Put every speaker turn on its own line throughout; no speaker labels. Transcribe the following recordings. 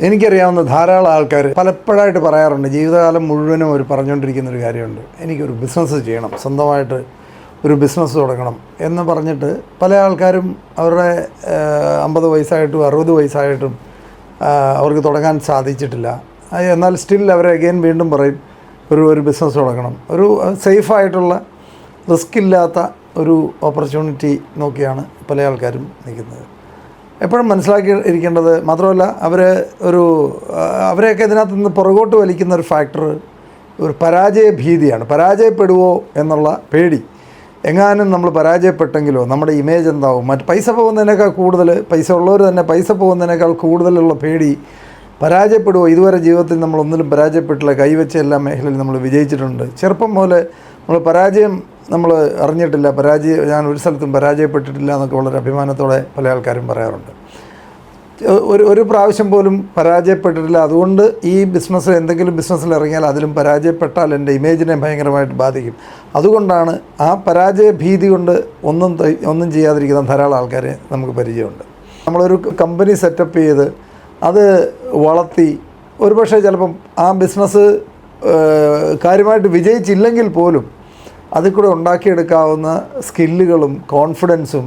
എനിക്കറിയാവുന്ന ധാരാളം ആൾക്കാർ പലപ്പോഴായിട്ട് പറയാറുണ്ട്, ജീവിതകാലം മുഴുവനും അവർ പറഞ്ഞുകൊണ്ടിരിക്കുന്നൊരു കാര്യമുണ്ട്, എനിക്കൊരു ബിസിനസ് ചെയ്യണം, സ്വന്തമായിട്ട് ഒരു ബിസിനസ് തുടങ്ങണം എന്ന് പറഞ്ഞിട്ട് പല ആൾക്കാരും അവരുടെ 50 വയസ്സായിട്ടും 60 വയസ്സായിട്ടും അവർക്ക് തുടങ്ങാൻ സാധിച്ചിട്ടില്ല. എന്നാൽ സ്റ്റിൽ അവർ അഗെയിൻ വീണ്ടും പറയും ഒരു ബിസിനസ് തുടങ്ങണം. ഒരു സേഫായിട്ടുള്ള റിസ്ക് ഇല്ലാത്ത ഒരു ഓപ്പർച്യൂണിറ്റി നോക്കിയാണ് പല ആൾക്കാരും നിൽക്കുന്നത്. എപ്പോഴും മനസ്സിലാക്കി ഇരിക്കേണ്ടത് മാത്രമല്ല, അവരെയൊക്കെ ഇതിനകത്ത് നിന്ന് പുറകോട്ട് വലിക്കുന്ന ഒരു ഫാക്ടർ ഒരു പരാജയ ഭീതിയാണ്. പരാജയപ്പെടുവോ എന്നുള്ള പേടി. എങ്ങാനും നമ്മൾ പരാജയപ്പെട്ടെങ്കിലോ നമ്മുടെ ഇമേജ് എന്താവും, പൈസ പോകുന്നതിനേക്കാൾ കൂടുതൽ, പൈസ ഉള്ളവർ തന്നെ പൈസ പോകുന്നതിനേക്കാൾ കൂടുതലുള്ള പേടി പരാജയപ്പെടുവോ. ഇതുവരെ ജീവിതത്തിൽ നമ്മളൊന്നിലും പരാജയപ്പെട്ടില്ല, കൈവച്ച എല്ലാ മേഖലയിലും നമ്മൾ വിജയിച്ചിട്ടുണ്ട്. ചെറുപ്പം പോലെ നമ്മൾ പരാജയം അറിഞ്ഞിട്ടില്ല, ഞാൻ ഒരു സ്ഥലത്തും പരാജയപ്പെട്ടിട്ടില്ല എന്നൊക്കെ വളരെ അഭിമാനത്തോടെ പല ആൾക്കാരും പറയാറുണ്ട്. ഒരു പ്രാവശ്യം പോലും പരാജയപ്പെട്ടിട്ടില്ല. അതുകൊണ്ട് ഈ എന്തെങ്കിലും ബിസിനസ്സിൽ ഇറങ്ങിയാൽ അതിലും പരാജയപ്പെട്ടാൽ എൻ്റെ ഇമേജിനെ ഭയങ്കരമായിട്ട് ബാധിക്കും. അതുകൊണ്ടാണ് ആ പരാജയ ഭീതി കൊണ്ട് ഒന്നും ചെയ്യാതിരിക്കുന്ന ധാരാളം ആൾക്കാരെ നമുക്ക് പരിചയമുണ്ട്. നമ്മളൊരു കമ്പനി സെറ്റപ്പ് ചെയ്ത് അത് വളർത്തി ഒരുപക്ഷെ ചിലപ്പം ആ ബിസിനസ് കാര്യമായിട്ട് വിജയിച്ചില്ലെങ്കിൽ പോലും അതിൽ കൂടെ ഉണ്ടാക്കിയെടുക്കാവുന്ന സ്കില്ലുകളും കോൺഫിഡൻസും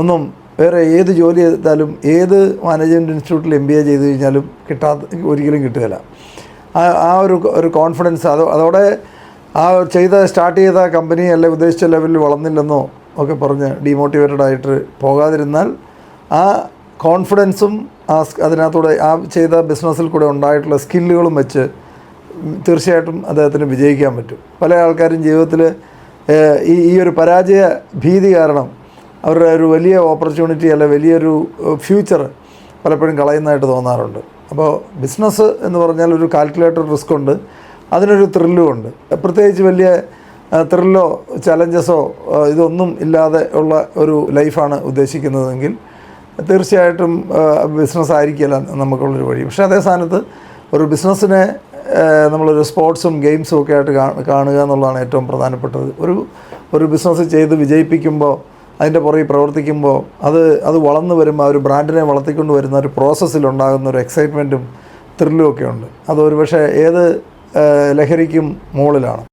ഒന്നും വേറെ ഏത് ജോലി ചെയ്താലും, ഏത് മാനേജ്മെൻറ്റ് ഇൻസ്റ്റിറ്റ്യൂട്ടിൽ MBA ചെയ്ത് കഴിഞ്ഞാലും ഒരിക്കലും കിട്ടുകയില്ല. ആ ഒരു കോൺഫിഡൻസ് അതോടെ സ്റ്റാർട്ട് ചെയ്ത കമ്പനി അല്ലെങ്കിൽ ഉദ്ദേശിച്ച ലെവലിൽ വളർന്നില്ലെന്നോ ഒക്കെ പറഞ്ഞ് ഡീമോട്ടിവേറ്റഡ് ആയിട്ട് പോകാതിരുന്നാൽ ആ കോൺഫിഡൻസും അതിനകത്തൂടെ ചെയ്ത ബിസിനസ്സിൽ കൂടെ ഉണ്ടായിട്ടുള്ള സ്കില്ലുകളും വെച്ച് തീർച്ചയായിട്ടും അദ്ദേഹത്തിന് വിജയിക്കാൻ പറ്റും. പല ആൾക്കാരും ജീവിതത്തിൽ ഈ ഒരു പരാജയ ഭീതി കാരണം അവരുടെ ഒരു വലിയ ഓപ്പർച്യൂണിറ്റി അല്ല വലിയൊരു ഫ്യൂച്ചർ പലപ്പോഴും കളയുന്നതായിട്ട് തോന്നാറുണ്ട്. അപ്പോൾ ബിസിനസ് എന്ന് പറഞ്ഞാൽ ഒരു കാൽക്കുലേറ്റഡ് റിസ്ക് ഉണ്ട്, അതിനൊരു ത്രില്ലും ഉണ്ട്. പ്രത്യേകിച്ച് വലിയ ത്രില്ലോ ചലഞ്ചസോ ഇതൊന്നും ഇല്ലാതെ ഉള്ള ഒരു ലൈഫാണ് ഉദ്ദേശിക്കുന്നതെങ്കിൽ തീർച്ചയായിട്ടും ബിസിനസ് ആയിരിക്കില്ല നമുക്കുള്ളൊരു വഴി. പക്ഷേ അതേ സ്ഥാനത്ത് ഒരു ബിസിനസ്സിനെ നമ്മളൊരു സ്പോർട്സും ഗെയിംസും ഒക്കെ ആയിട്ട് കാണുക എന്നുള്ളതാണ് ഏറ്റവും പ്രധാനപ്പെട്ടത്. ഒരു ബിസിനസ് ചെയ്ത് വിജയിപ്പിക്കുമ്പോൾ, അതിൻ്റെ പുറകെ പ്രവർത്തിക്കുമ്പോൾ അത് വളർന്നു വരുമ്പോൾ, ഒരു ബ്രാൻഡിനെ വളർത്തിക്കൊണ്ട് വരുന്ന ഒരു പ്രോസസ്സിലുണ്ടാകുന്ന ഒരു എക്സൈറ്റ്മെൻറ്റും ത്രില്ലും ഒക്കെ ഉണ്ട്. അത് ഒരുപക്ഷെ ഏത് ലഹരിക്കും മുകളിലാണ്.